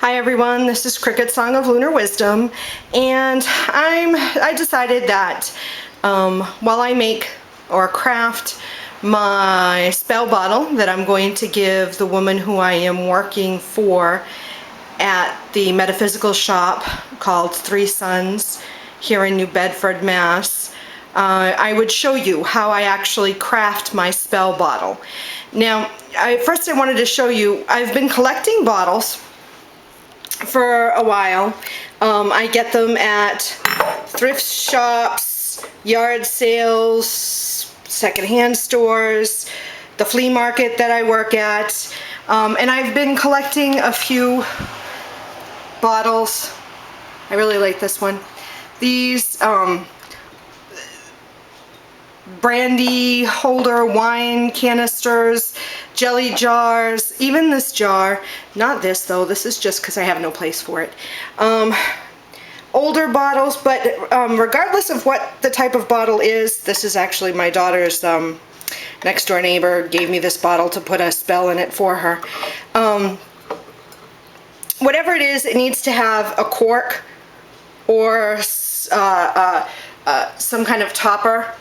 Hi everyone, this is CricketSong of Lunar Wisdom, and I decided that while I make or craft my spell bottle that I'm going to give the woman who I am working for at the metaphysical shop called Three Suns here in New Bedford, Mass, I would show you how I actually craft my spell bottle. Now, first I wanted to show you, I've been collecting bottles for a while. I get them at thrift shops, yard sales, secondhand stores, the flea market that I work at, and I've been collecting a few bottles. I really like this one. These brandy holder wine canisters, jelly jars, even this jar, not this though, this is just because I have no place for it. Older bottles, but regardless of what the type of bottle is, this is actually my daughter's next door neighbor gave me this bottle to put a spell in it for her. Whatever it is, it needs to have a cork or some kind of topper,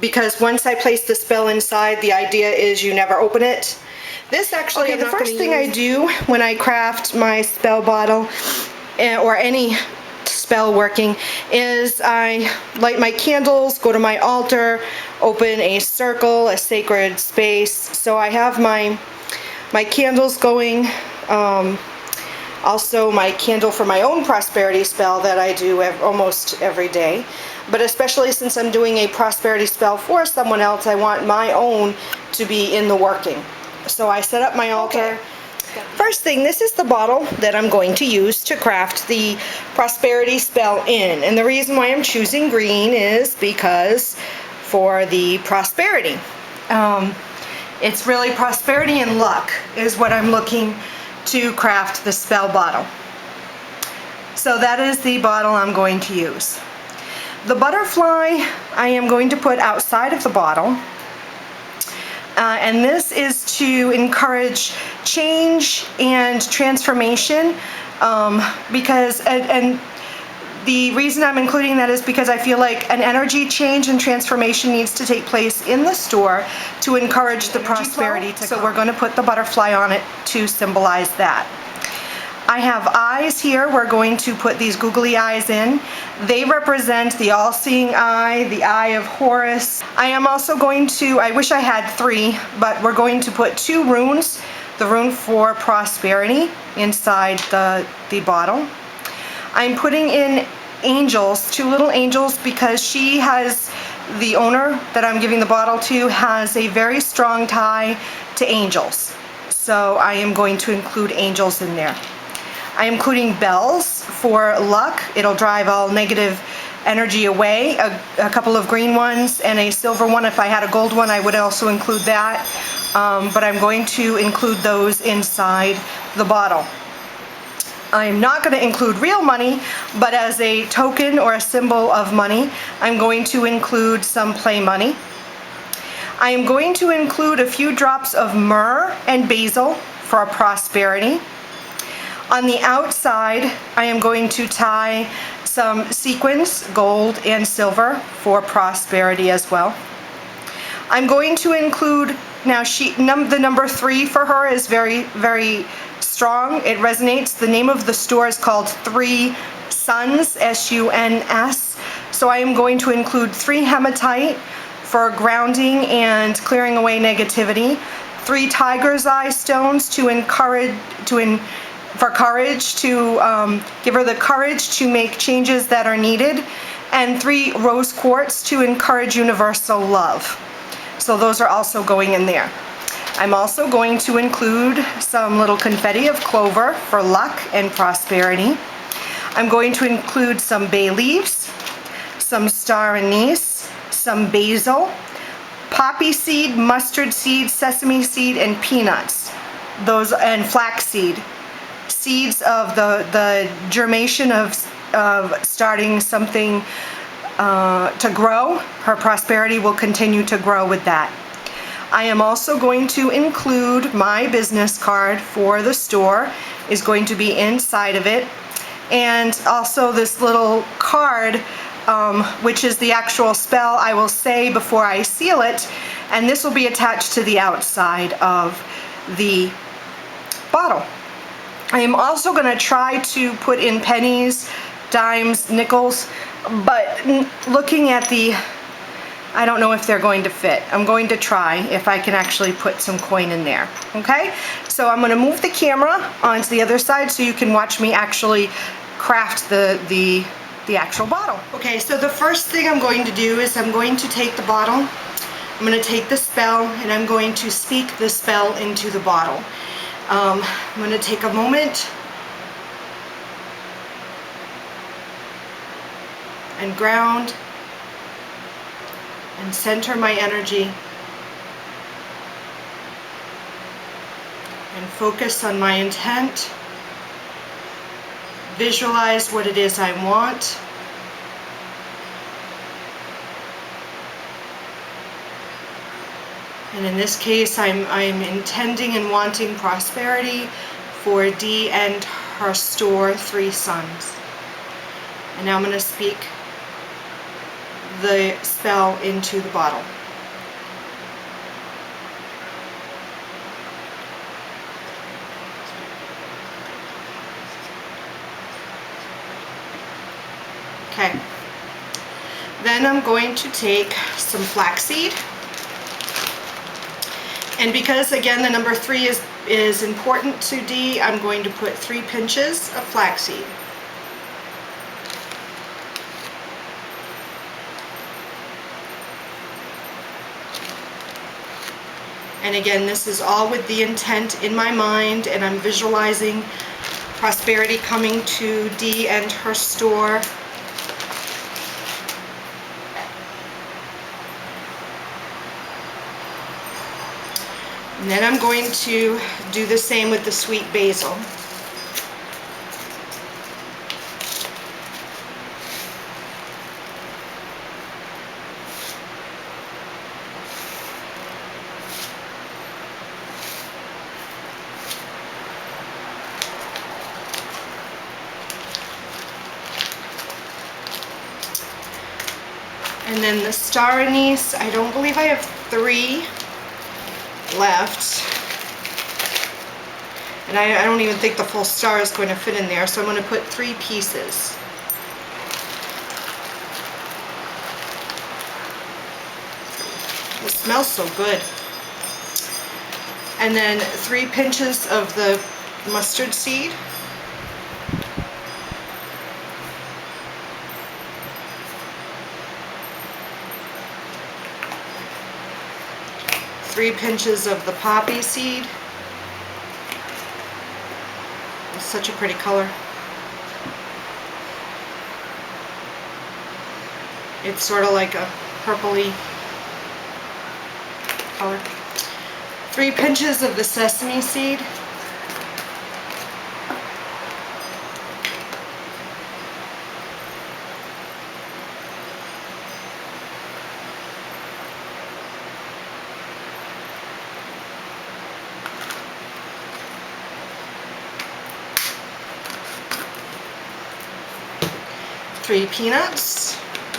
because once I place the spell inside, the idea is you never open it. This actually, the first thing I do when I craft my spell bottle or any spell working is I light my candles, go to my altar, open a circle, a sacred space. So I have my candles going, also my candle for my own prosperity spell that I do almost every day. But especially since I'm doing a prosperity spell for someone else, I want my own to be in the working. So I set up my altar. Okay. First thing, this is the bottle that I'm going to use to craft the prosperity spell in. And the reason why I'm choosing green is because for the prosperity. It's really prosperity and luck is what I'm looking to craft the spell bottle. So that is the bottle I'm going to use. The butterfly I am going to put outside of the bottle, and this is to encourage change and transformation, because and the reason I'm including that is because I feel like an energy change and transformation needs to take place in the store to encourage the prosperity to come. So we're going to put the butterfly on it to symbolize that. I have eyes here. We're going to put these googly eyes in. They represent the all-seeing eye, the eye of Horus. I am also going to, I wish I had 3, but we're going to put 2 runes, the rune for prosperity inside the bottle. I'm putting in angels, 2 little angels, because she has, the owner that I'm giving the bottle to has a very strong tie to angels. So I am going to include angels in there. I am including bells for luck. It'll drive all negative energy away. A couple of green ones and a silver one. If I had a gold one, I would also include that. But I'm going to include those inside the bottle. I'm not going to include real money, but as a token or a symbol of money, I'm going to include some play money. I am going to include a few drops of myrrh and basil for prosperity. On the outside, I am going to tie some sequins, gold and silver, for prosperity as well. I'm going to include, now the number 3 for her is very, very strong. It resonates. The name of the store is called Three Suns, S-U-N-S. So I am going to include 3 hematite for grounding and clearing away negativity, 3 tiger's eye stones to encourage, for courage, to give her the courage to make changes that are needed, and 3 rose quartz to encourage universal love. So those are also going in there. I'm also going to include some little confetti of clover for luck and prosperity. I'm going to include some bay leaves, some star anise, some basil, poppy seed, mustard seed, sesame seed, and peanuts. Those, and flax seed. Seeds of the germination of starting something to grow. Her prosperity will continue to grow with that. I am also going to include my business card for the store is going to be inside of it, and also this little card which is the actual spell I will say before I seal it, and this will be attached to the outside of the bottle. I am also going to try to put in pennies, dimes, nickels, but looking at the, I don't know if they're going to fit. I'm going to try if I can actually put some coin in there, okay? So I'm going to move the camera onto the other side so you can watch me actually craft the actual bottle. Okay, so the first thing I'm going to do is I'm going to take the bottle, I'm going to take the spell, and I'm going to speak the spell into the bottle. I'm going to take a moment and ground and center my energy and focus on my intent. Visualize what it is I want. And in this case, I'm intending and wanting prosperity for Dee and her store, 3 sons. And now I'm going to speak the spell into the bottle. Okay. Then I'm going to take some flaxseed. And because, again, the number 3 is important to Dee, I'm going to put 3 pinches of flaxseed. And again, this is all with the intent in my mind, and I'm visualizing prosperity coming to Dee and her store. And then I'm going to do the same with the sweet basil. And then the star anise, I don't believe I have 3 left. And I don't even think the full star is going to fit in there, so I'm going to put 3 pieces. It smells so good. And then 3 pinches of the mustard seed. Three pinches of the poppy seed. It's such a pretty color. It's sort of like a purpley color. 3 pinches of the sesame seed. Three peanuts.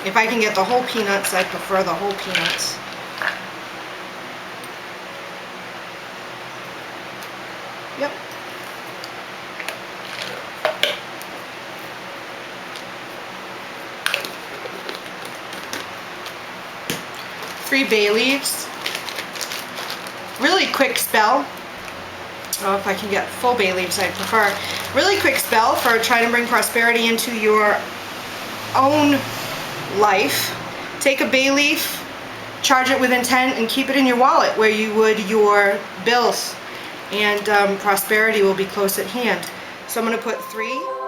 If I can get the whole peanuts, I prefer the whole peanuts. Yep. 3 bay leaves. Really quick spell. Oh, if I can get full bay leaves, I prefer. Really quick spell for trying to bring prosperity into your own life. Take a bay leaf, charge it with intent, and keep it in your wallet where you would your bills, and prosperity will be close at hand. So I'm going to put 3.